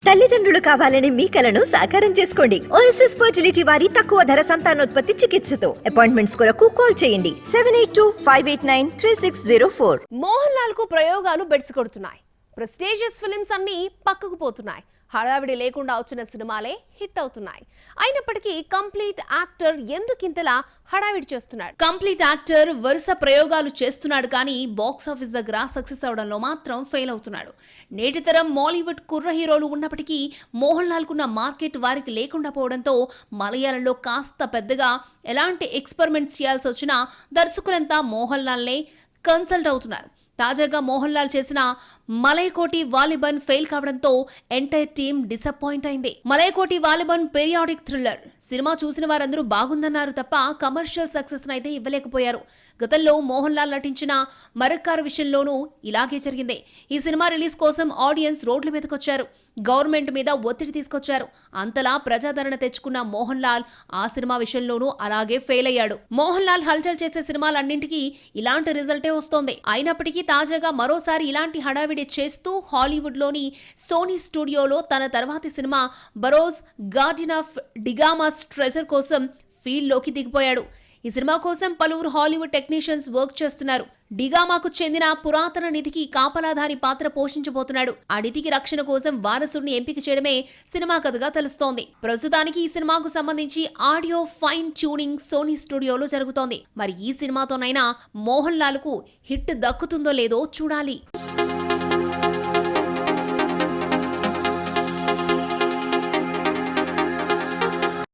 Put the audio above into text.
తల్లిదండ్రులు కావాలని మీ కలను సాకారం చేసుకోండి. ఓఎస్ఎస్ ఫర్టిలిటీ వారి తక్కువ ధర సంతానోత్పత్తి చికిత్సతో అపాయింట్మెంట్స్ కొరకు కాల్ చేయండి 7825893604. మోహన్ లాల్ కు ప్రయోగాలు బెడిసి కొడుతున్నాయి. ప్రెస్టీజియస్ ఫిలిమ్స్ అన్ని పక్కకు పోతున్నాయి. హడావిడి లేకుండా వచ్చిన సినిమాలే హిట్ అవుతున్నాయి. అయినప్పటికీ కంప్లీట్ యాక్టర్ ఎందుకింతలా హడావిడి చేస్తున్నాడు? కంప్లీట్ యాక్టర్ వరుస ప్రయోగాలు చేస్తున్నాడు కానీ బాక్స్ ఆఫీస్ దగ్గర సక్సెస్ అవడంలో మాత్రం ఫెయిల్ అవుతున్నాడు. నేటి తరం మాలీవుడ్ కుర్ర హీరోలు ఉన్నప్పటికీ మోహన్ లాల్ కున్న మార్కెట్ వారికి లేకుండా పోవడంతో మలయాళంలో కాస్త పెద్దగా ఎలాంటి ఎక్స్పెరిమెంట్స్ చేయాల్సి వచ్చినా దర్శకులంతా మోహన్ లాల్నే కన్సల్ట్ అవుతున్నారు. తాజాగా మోహన్ లాల్ చేసిన మలైకోటి వాలిబన్ ఫెయిల్ కావడంతో ఎంటైర్ టీమ్ డిసప్పాయింట్ అయింది. మలైకోటి వాలిబన్ పీరియాడిక్ థ్రిల్లర్ సినిమా చూసిన వారందరూ బాగుందన్నారు తప్ప కమర్షియల్ సక్సెస్ అయితే ఇవ్వలేకపోయారు. గతంలో మోహన్ లాల్ నటించిన మరక్కారు విషయంలోనూ ఇలాగే జరిగింది. ఈ సినిమా రిలీజ్ కోసం ఆడియన్స్ రోడ్ల మీదకొచ్చారు. గవర్నమెంట్ మీద ఒత్తిడి తీసుకొచ్చారు. అంతలా ప్రజాదరణ తెచ్చుకున్న మోహన్ లాల్ ఆ సినిమా విషయంలోనూ అలాగే ఫెయిల్ అయ్యాడు. మోహన్ లాల్ హల్చల్ చేసే సినిమాలన్నింటికీ ఇలాంటి రిజల్టే వస్తోంది. అయినప్పటికీ తాజాగా మరోసారి ఇలాంటి హడావిడి చేస్తూ హాలీవుడ్ లోని సోనీ స్టూడియోలో తన తర్వాతి సినిమా Barroz guardian of D'Gama's treasure కోసం ఫీల్డ్ లోకి దిగిపోయాడు. ఈ సినిమా కోసం పలువురు హాలీవుడ్ టెక్నీషియన్స్ వర్క్ చేస్తున్నారు. డిగామాకు చెందిన పురాతన నిధికి కాపలాధారి పాత్ర పోషించబోతున్నాడు. ఆ నిధికి రక్షణ కోసం వారసుడిని ఎంపిక చేయడమే సినిమా కథగా తెలుస్తోంది. ప్రస్తుతానికి ఈ సినిమాకు సంబంధించి ఆడియో ఫైన్ ట్యూనింగ్ సోనీ స్టూడియోలో జరుగుతోంది. మరి ఈ సినిమాతోనైనా మోహన్ లాల్ కు హిట్ దక్కుతుందో లేదో చూడాలి.